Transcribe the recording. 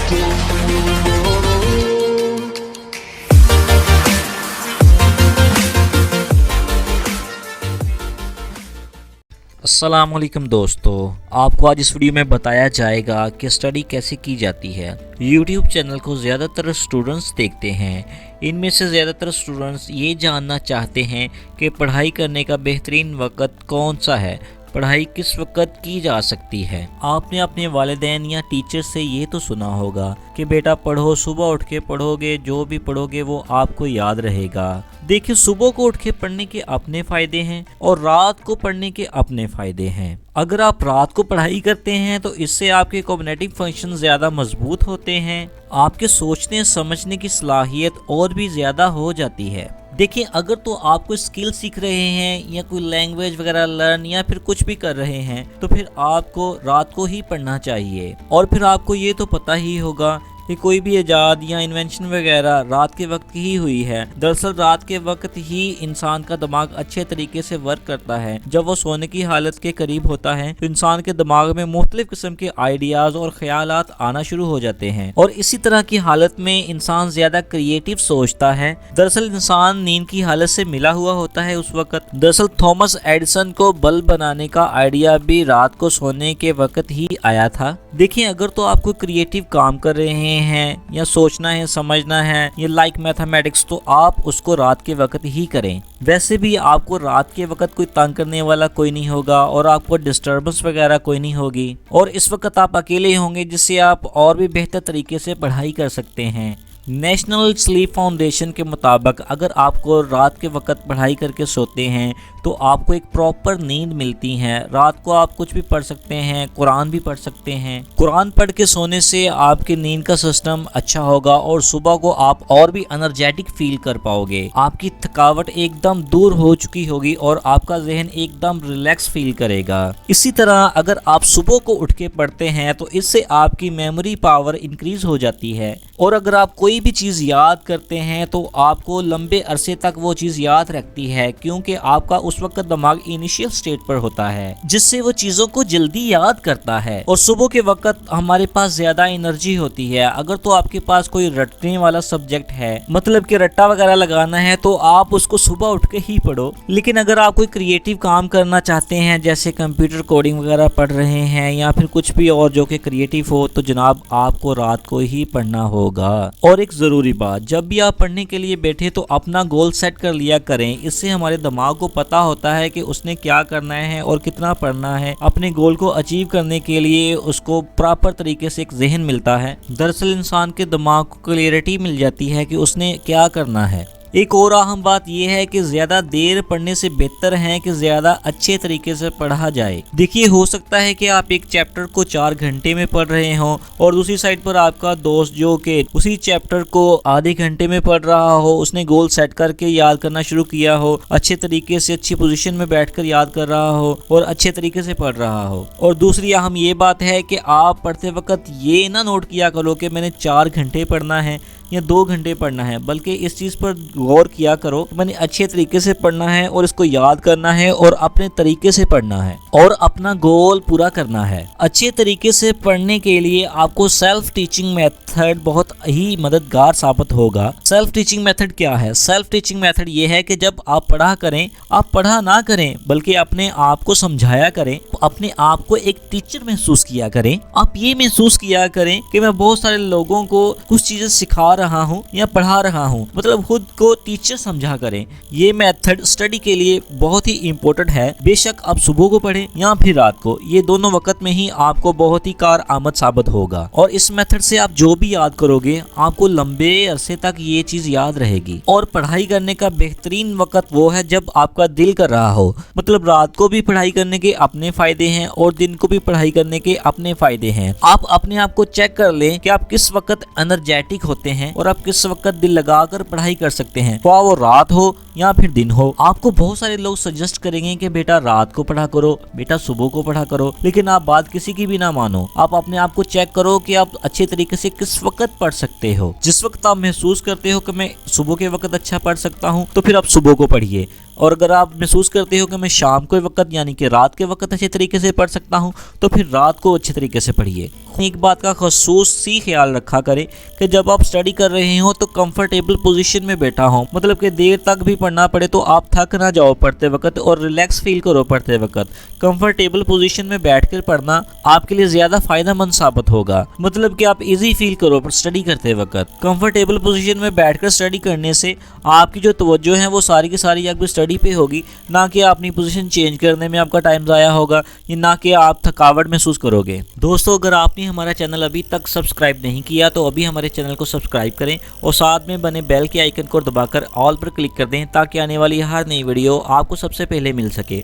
अस्सलामुअलैकुम दोस्तों, आपको आज इस वीडियो में बताया जाएगा कि स्टडी कैसे की जाती है। YouTube चैनल को ज़्यादातर स्टूडेंट्स देखते हैं। इनमें से ज़्यादातर स्टूडेंट्स ये जानना चाहते हैं कि पढ़ाई करने का बेहतरीन वक्त कौन सा है, पढ़ाई किस वक्त की जा सकती है। आपने अपने वालिदैन या टीचर से ये तो सुना होगा कि बेटा पढ़ो, सुबह उठ के पढ़ोगे, जो भी पढ़ोगे वो आपको याद रहेगा। देखिए, सुबह को उठ के पढ़ने के अपने फ़ायदे हैं और रात को पढ़ने के अपने फ़ायदे हैं। अगर आप रात को पढ़ाई करते हैं तो इससे आपके कॉग्निटिव फंक्शन ज़्यादा मजबूत होते हैं, आपके सोचने समझने की सलाहियत और भी ज़्यादा हो जाती है। देखिए, अगर तो आप कोई स्किल सीख रहे हैं या कोई लैंग्वेज वगैरह लर्न या फिर कुछ भी कर रहे हैं तो फिर आपको रात को ही पढ़ना चाहिए। और फिर आपको ये तो पता ही होगा कि कोई भी इजाद या इन्वेंशन वगैरह रात के वक्त ही हुई है। दरअसल रात के वक्त ही इंसान का दिमाग अच्छे तरीके से वर्क करता है। जब वो सोने की हालत के करीब होता है तो इंसान के दिमाग में मुख्तलिफ किस्म के आइडियाज और ख्यालात आना शुरू हो जाते हैं और इसी तरह की हालत में इंसान ज्यादा क्रिएटिव सोचता है। दरअसल इंसान नींद की हालत से मिला हुआ होता है उस वक्त। दरअसल थॉमस एडिसन को बल्ब बनाने का आइडिया भी रात को सोने के वक्त ही आया था। देखिए, अगर तो आप कोई क्रिएटिव काम कर रहे हैं या सोचना है, समझना है, ये लाइक मैथमेटिक्स, तो आप उसको रात के वक्त ही करें। वैसे भी आपको रात के वक्त कोई तंग करने वाला कोई नहीं होगा और आपको डिस्टर्बेंस वगैरह कोई नहीं होगी और इस वक्त आप अकेले होंगे, जिससे आप और भी बेहतर तरीके से पढ़ाई कर सकते हैं। नेशनल स्लीप फाउंडेशन के मुताबिक अगर आपको रात के वक्त पढ़ाई करके सोते हैं तो आपको एक प्रॉपर नींद मिलती है। रात को आप कुछ भी पढ़ सकते हैं, कुरान भी पढ़ सकते हैं। कुरान पढ़ के सोने से आपकी नींद का सिस्टम अच्छा होगा और सुबह को आप और भी एनर्जेटिक फील कर पाओगे। आपकी थकावट एकदम दूर हो चुकी होगी और आपका जहन एकदम रिलैक्स फील करेगा। इसी तरह अगर आप सुबह को उठ के पढ़ते हैं तो इससे आपकी मेमोरी पावर इंक्रीज हो जाती है और अगर आप कोई भी चीज़ याद करते हैं तो आपको लंबे अरसे तक वो चीज़ याद रखती है, क्योंकि आपका उस वक्त दिमाग इनिशियल स्टेट पर होता है, जिससे वो चीज़ों को जल्दी याद करता है। और सुबह के वक्त हमारे पास ज़्यादा एनर्जी होती है। अगर तो आपके पास कोई रटने वाला सब्जेक्ट है, मतलब कि रट्टा वगैरह लगाना है, तो आप उसको सुबह उठ के ही पढ़ो। लेकिन अगर आप कोई क्रिएटिव काम करना चाहते हैं, जैसे कंप्यूटर कोडिंग वगैरह पढ़ रहे हैं या फिर कुछ भी और जो कि क्रिएटिव हो, तो जनाब आपको रात को ही पढ़ना होगा। और एक ज़रूरी बात, जब भी आप पढ़ने के लिए बैठे तो अपना गोल सेट कर लिया करें। इससे हमारे दिमाग को पता होता है कि उसने क्या करना है और कितना पढ़ना है। अपने गोल को अचीव करने के लिए उसको प्रॉपर तरीके से एक जहन मिलता है। दरअसल इंसान के दिमाग को क्लियरिटी मिल जाती है कि उसने क्या करना है। एक और अहम बात यह है कि ज्यादा देर पढ़ने से बेहतर है कि ज्यादा अच्छे तरीके से पढ़ा जाए। देखिए, हो सकता है कि आप एक चैप्टर को 4 घंटे में पढ़ रहे हो और दूसरी साइड पर आपका दोस्त जो कि उसी चैप्टर को आधे घंटे में पढ़ रहा हो, उसने गोल सेट करके याद करना शुरू किया हो, अच्छे तरीके से अच्छी पोजीशन में बैठकर याद कर रहा हो और अच्छे तरीके से पढ़ रहा हो। और दूसरी अहम ये बात है कि आप पढ़ते वक्त ये ना नोट किया करो कि मैंने 4 घंटे पढ़ना है या 2 घंटे पढ़ना है, बल्कि इस चीज़ पर गौर किया करो कि मैंने अच्छे तरीके से पढ़ना है और इसको याद करना है और अपने तरीके से पढ़ना है और अपना गोल पूरा करना है। अच्छे तरीके से पढ़ने के लिए आपको सेल्फ टीचिंग मेथड बहुत ही मददगार साबित होगा। सेल्फ टीचिंग मेथड क्या है? सेल्फ टीचिंग मेथड ये है कि जब आप पढ़ा करें, आप पढ़ा ना करें बल्कि अपने आप को समझाया करें, अपने आप को एक टीचर महसूस किया करें। आप ये महसूस किया करें कि मैं बहुत सारे लोगों को कुछ चीज़ें सिखा रहा हूँ या पढ़ा रहा हूँ, मतलब खुद को टीचर समझा करें। ये मेथड स्टडी के लिए बहुत ही इम्पोर्टेंट है। बेशक आप सुबह को पढ़ें या फिर रात को, ये दोनों वक्त में ही आपको बहुत ही कार आमद साबित होगा। और इस मेथड से आप जो भी याद करोगे आपको लंबे अरसे तक ये चीज याद रहेगी। और पढ़ाई करने का बेहतरीन वक्त वो है जब आपका दिल कर रहा हो, मतलब रात को भी पढ़ाई करने के अपने फायदे हैं और दिन को भी पढ़ाई करने के अपने फायदे हैं। आप अपने आप को चेक कर लें कि आप किस वक्त एनर्जेटिक होते हैं और आप किस वक्त दिल लगाकर पढ़ाई कर सकते हैं, वो रात हो या फिर दिन हो, आपको बहुत सारे लोग सजेस्ट करेंगे कि बेटा रात को पढ़ा करो, बेटा सुबह को पढ़ा करो, लेकिन आप बात किसी की भी ना मानो। आप अपने आप को चेक करो कि आप अच्छे तरीके से किस वक्त पढ़ सकते हो। जिस वक्त आप महसूस करते हो कि मैं सुबह के वक्त अच्छा पढ़ सकता हूँ तो फिर आप सुबह को पढ़िए, और अगर आप महसूस करते हो कि मैं शाम के वक्त यानी कि रात के वक्त अच्छे तरीके से पढ़ सकता हूं तो फिर रात को अच्छे तरीके से पढ़िए। एक बात का खसूसी ख्याल रखा करें कि जब आप स्टडी कर रहे हो तो कंफर्टेबल पोजीशन में बैठा हो, मतलब कि देर तक भी पढ़ना पड़े तो आप थक ना जाओ पढ़ते वक्त और रिलैक्स फील करो पढ़ते वक्त। कंफर्टेबल पोजीशन में बैठकर पढ़ना आपके लिए ज्यादा फायदेमंद साबित होगा, मतलब कि आप इजी फील करो स्टडी करते वक्त। कंफर्टेबल पोजीशन में बैठकर स्टडी करने से आपकी जो तवज्जो है वो सारी की सारी आपकी स्टडी पे होगी, ना कि अपनी पोजीशन चेंज करने में आपका टाइम ज़ाया होगा, या ना कि आप थकावट महसूस करोगे। दोस्तों, अगर आपने हमारा चैनल अभी तक सब्सक्राइब नहीं किया तो अभी हमारे चैनल को सब्सक्राइब करें और साथ में बने बेल के आइकन को दबाकर ऑल पर क्लिक कर दें ताकि आने वाली हर नई वीडियो आपको सबसे पहले मिल सके।